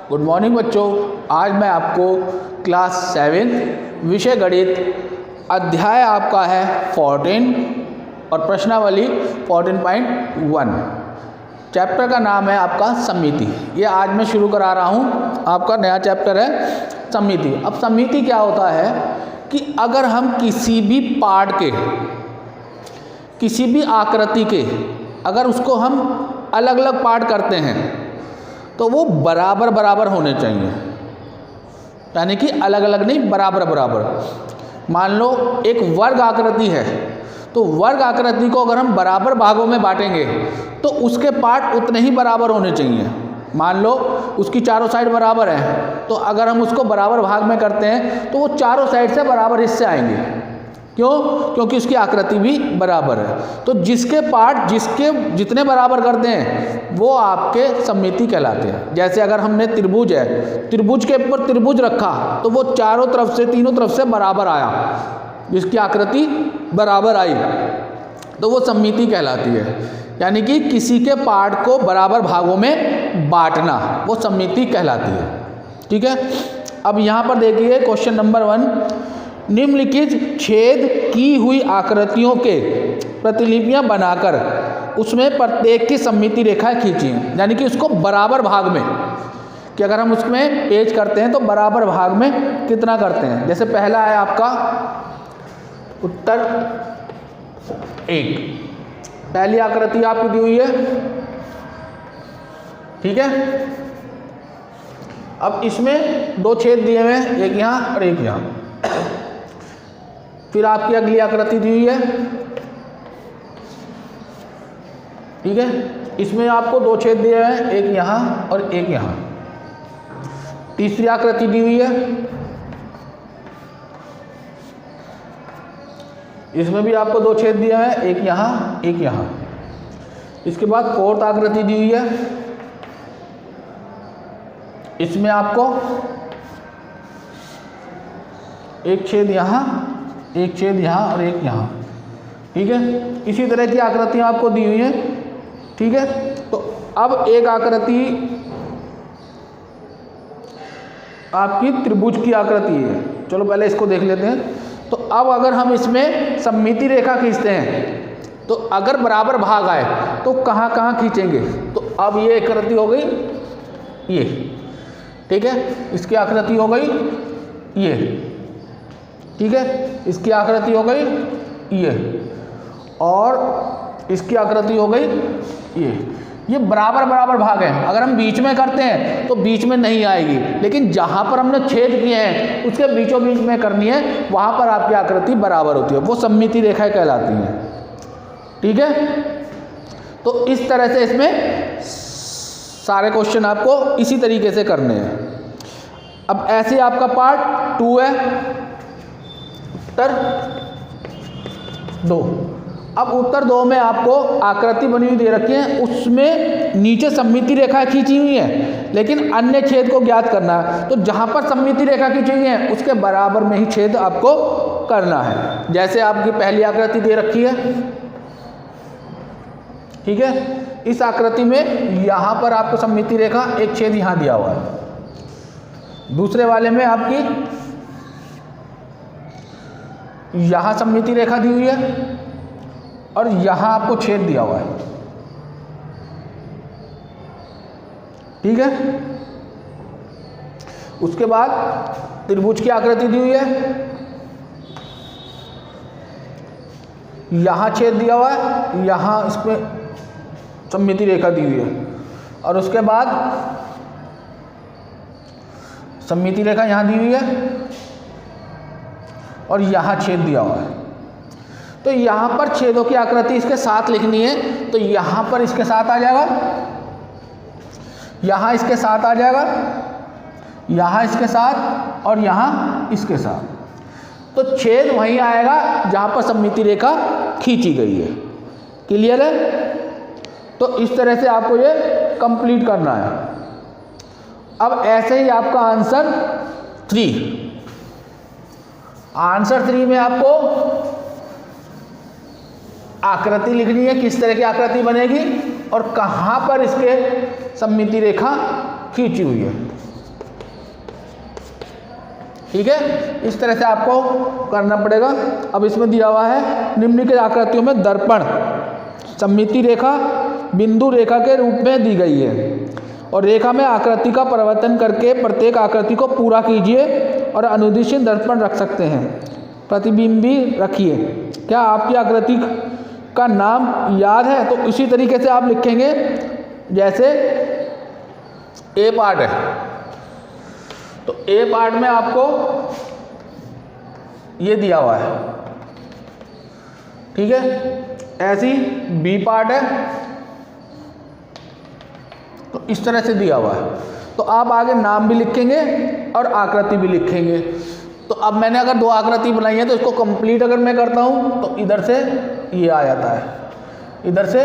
Good morning बच्चों। आज मैं आपको क्लास 7 विषय गणित अध्याय आपका है 14 और प्रश्नावली 14.1। चैप्टर का नाम है आपका समिति। ये आज मैं शुरू करा रहा हूँ, आपका नया चैप्टर है समिति। अब समिति क्या होता है कि अगर हम किसी भी पार्ट के, किसी भी आकृति के, अगर उसको हम अलग अलग पार्ट करते हैं तो वो बराबर बराबर होने चाहिए, यानी कि अलग अलग नहीं, बराबर बराबर। मान लो एक वर्ग आकृति है, तो वर्ग आकृति को अगर हम बराबर भागों में बांटेंगे तो उसके पार्ट उतने ही बराबर होने चाहिए। मान लो उसकी चारों साइड बराबर है, तो अगर हम उसको बराबर भाग में करते हैं तो वो चारों साइड से बराबर हिस्से आएंगे। क्यों? क्योंकि उसकी आकृति भी बराबर है। तो जिसके पार्ट जिसके जितने बराबर करते हैं वो आपके समिति कहलाते हैं। जैसे अगर हमने त्रिभुज है, त्रिभुज के ऊपर त्रिभुज रखा तो वो चारों तरफ से, तीनों तरफ से बराबर आया, जिसकी आकृति बराबर आई, तो वो समिति कहलाती है। यानी कि किसी के पार्ट को बराबर भागों में बांटना, वो समिति कहलाती है। ठीक है। अब यहाँ पर देखिए क्वेश्चन नंबर 1, निम्नलिखित छेद की हुई आकृतियों के प्रतिलिपियां बनाकर उसमें प्रत्येक की सममिति रेखाएं खींचिए। यानी कि उसको बराबर भाग में, कि अगर हम उसमें पेज करते हैं तो बराबर भाग में कितना करते हैं। जैसे पहला है आपका उत्तर 1, पहली आकृति आपकी दी हुई है। ठीक है। अब इसमें 2 छेद दिए हुए हैं, एक यहाँ और एक यहाँ। फिर आपकी अगली आकृति दी हुई है। ठीक है। इसमें आपको 2 छेद दिए हुए हैं, एक यहाँ और एक यहाँ। तीसरी आकृति दी हुई है, इसमें भी आपको 2 छेद दिए हैं, एक यहाँ एक यहाँ। इसके बाद फोर्थ आकृति दी हुई है, इसमें आपको एक छेद यहाँ, एक छेद यहाँ और एक यहाँ। ठीक है। इसी तरह की आकृतियाँ आपको दी हुई हैं। ठीक है। तो अब एक आकृति आपकी त्रिभुज की आकृति है। चलो पहले इसको देख लेते हैं। तो अब अगर हम इसमें सममिति रेखा खींचते हैं तो अगर बराबर भाग आए तो कहाँ कहाँ खींचेंगे। तो अब ये आकृति हो गई ये। ठीक है। इसकी आकृति हो गई ये। ठीक है। इसकी आकृति हो गई ये, और इसकी आकृति हो गई ये बराबर बराबर भाग हैं। अगर हम बीच में करते हैं तो बीच में नहीं आएगी, लेकिन जहाँ पर हमने छेद किए हैं उसके बीचों बीच में करनी है, वहाँ पर आपकी आकृति बराबर होती है, वो सममिति रेखाएं कहलाती हैं। ठीक है। तो इस तरह से इसमें सारे क्वेश्चन आपको इसी तरीके से करने हैं। अब ऐसे आपका पार्ट 2 है, उत्तर 2। अब उत्तर 2 में आपको आकृति बनी हुई दे रखी है, उसमें नीचे सममिति रेखा खींची हुई है, लेकिन अन्य छेद को ज्ञात करना है। तो जहाँ पर सममिति रेखा खींची हुई है उसके बराबर में ही छेद आपको करना है। जैसे आपकी पहली आकृति दे रखी है। ठीक है। इस आकृति में यहाँ पर आपको सममिति रेखा, एक छेद यहाँ दिया हुआ है। दूसरे वाले में आपकी यहाँ सममिति रेखा दी हुई है और यहाँ आपको छेद दिया हुआ है। ठीक है। उसके बाद त्रिभुज की आकृति दी हुई है, यहाँ छेद दिया हुआ है, यहाँ इसमें सममिति रेखा दी हुई है, और उसके बाद सममिति रेखा यहाँ दी हुई है और यहाँ छेद दिया हुआ है। तो यहाँ पर छेदों की आकृति इसके साथ लिखनी है, तो यहाँ पर इसके साथ आ जाएगा, यहाँ इसके साथ आ जाएगा, यहाँ इसके साथ और यहाँ इसके साथ। तो छेद वहीं आएगा जहाँ पर सममिति रेखा खींची गई है। क्लियर है? तो इस तरह से आपको ये कंप्लीट करना है। अब ऐसे ही आपका आंसर 3, आंसर 3 में आपको आकृति लिखनी है, किस तरह की आकृति बनेगी और कहाँ पर इसके सममिति रेखा खींची हुई है। ठीक है, इस तरह से आपको करना पड़ेगा। अब इसमें दिया हुआ है निम्नलिखित आकृतियों में दर्पण सममिति रेखा बिंदु रेखा के रूप में दी गई है और रेखा में आकृति का परिवर्तन करके प्रत्येक आकृति को पूरा कीजिए और अनुदिश दर्पण रख सकते हैं, प्रतिबिंबी रखिए। क्या आपकी आकृति का नाम याद है? तो इसी तरीके से आप लिखेंगे जैसे ए पार्ट है तो ए पार्ट में आपको ये दिया हुआ है, ठीक है। ऐसी बी पार्ट है तो इस तरह से दिया हुआ है। तो आप आगे नाम भी लिखेंगे और आकृति भी लिखेंगे। तो अब मैंने अगर दो आकृति बनाई है तो इसको कंप्लीट अगर मैं करता हूँ तो इधर से ये आ जाता है, इधर से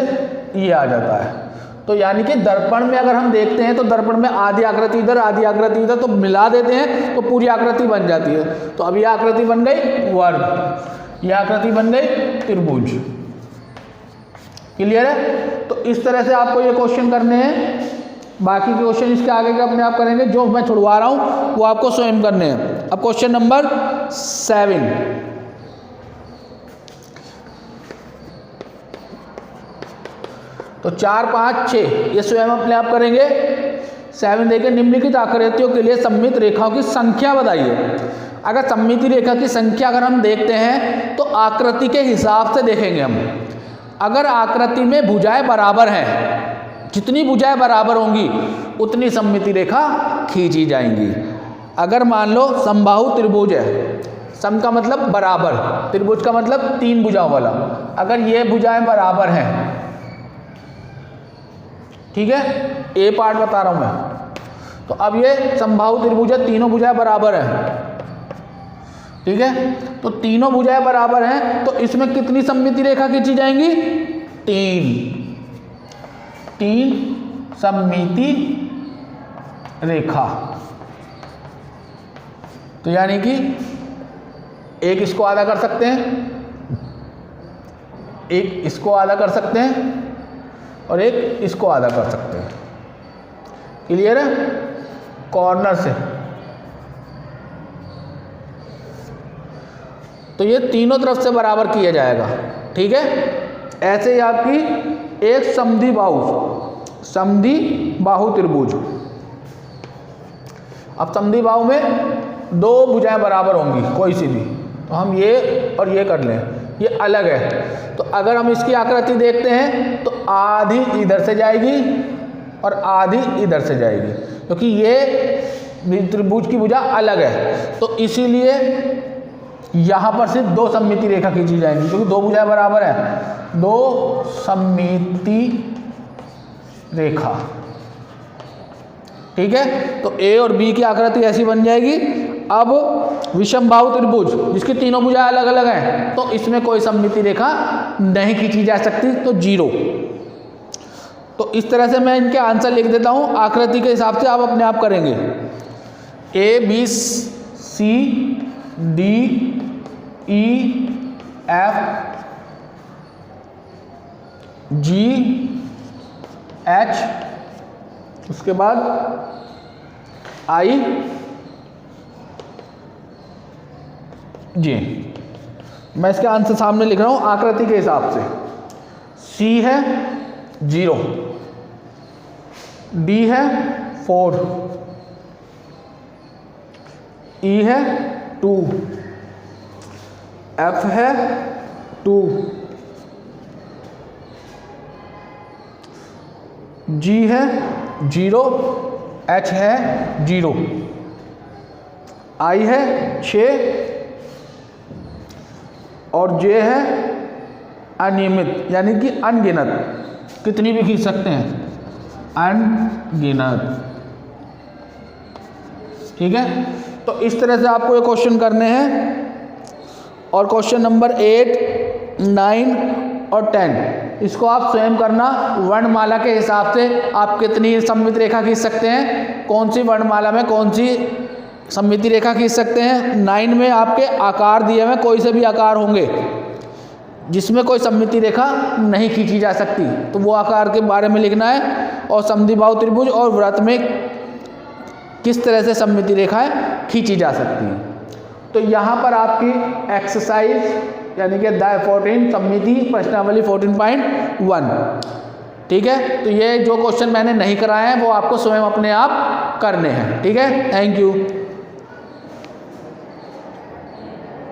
ये आ जाता है। तो यानी कि दर्पण में अगर हम देखते हैं तो दर्पण में आधी आकृति इधर आधी आकृति इधर, तो मिला देते हैं तो पूरी आकृति बन जाती है। तो अब ये आकृति बन गई वर्ग, ये आकृति बन गई त्रिभुज। क्लियर है? तो इस तरह से आपको ये क्वेश्चन करने हैं। बाकी के क्वेश्चन इसके आगे के अपने आप करेंगे, जो मैं छुड़वा रहा हूँ वो आपको स्वयं करने हैं। अब क्वेश्चन नंबर 7, तो 4, 5, 6 ये स्वयं अपने आप करेंगे। 7 देखिए, निम्नलिखित आकृतियों के लिए सममित रेखाओं की संख्या बताइए। अगर सममिति रेखा की संख्या अगर हम देखते हैं तो आकृति के हिसाब से देखेंगे हम। अगर आकृति में भुजाएं बराबर हैं, जितनी भुजाएं बराबर होंगी उतनी सममिति रेखा खींची जाएंगी। अगर मान लो समबाहु त्रिभुज है, सम का मतलब बराबर, त्रिभुज का मतलब 3 भुजाओं वाला, अगर ये भुजाएं बराबर हैं, ठीक है, ए पार्ट बता रहा हूं मैं। तो अब ये समबाहु त्रिभुज है, तीनों भुजाएं बराबर हैं, ठीक है। तो तीनों भुजाएं बराबर हैं तो इसमें कितनी सममिति रेखा खींची जाएंगी? 3 सममिति रेखा। तो यानी कि एक इसको आधा कर सकते हैं, एक इसको आधा कर सकते हैं और एक इसको आधा कर सकते हैं। क्लियर है? कॉर्नर से तो ये तीनों तरफ से बराबर किया जाएगा, ठीक है। ऐसे ही आपकी एक समद्वि बाहु त्रिभुज। अब समद्वि बाहु में 2 भुजाएं बराबर होंगी कोई सी भी, तो हम ये और ये कर लें, ये अलग है। तो अगर हम इसकी आकृति देखते हैं तो आधी इधर से जाएगी और आधी इधर से जाएगी, क्योंकि ये त्रिभुज की भुजा अलग है। तो इसीलिए यहाँ पर सिर्फ 2 सममिति रेखा खींची जाएंगी, क्योंकि 2 भुजाएं बराबर हैं। 2 सममिति रेखा, ठीक है। तो ए और बी की आकृति ऐसी बन जाएगी। अब विषमबाहु त्रिभुज जिसकी तीनों भुजाएं अलग अलग हैं, तो इसमें कोई सममिति रेखा नहीं खींची जा सकती, तो 0। तो इस तरह से मैं इनके आंसर लिख देता हूं, आकृति के हिसाब से आप अपने आप करेंगे। A B C D E F G H, उसके बाद आई जी। मैं इसके आंसर सामने लिख रहा हूं आकृति के हिसाब से। सी है 0, डी है 4, ई है 2, एफ है 2, जी है 0, एच है 0, आई है 6 और जे है अनियमित, यानी कि अनगिनत, कितनी भी खींच सकते हैं, अनगिनत, ठीक है। तो इस तरह से आपको ये क्वेश्चन करने हैं। और क्वेश्चन नंबर 8, 9 और 10 इसको आप स्वयं करना। वर्णमाला के हिसाब से आप कितनी सममित रेखा खींच सकते हैं, कौन सी वर्णमाला में कौन सी सममिति रेखा खींच सकते हैं। 9 में आपके आकार दिए हुए, कोई से भी आकार होंगे जिसमें कोई सममिति रेखा नहीं खींची जा सकती, तो वो आकार के बारे में लिखना है। और समद्विबाहु त्रिभुज और वृत्त में किस तरह से सममिति रेखाएं खींची जा सकती हैं। तो यहाँ पर आपकी एक्सरसाइज यानी कि अध्याय 14 सममिति प्रश्नावली 14.1, ठीक है। तो ये जो क्वेश्चन मैंने नहीं कराए हैं वो आपको स्वयं अपने आप करने हैं, ठीक है। Thank you.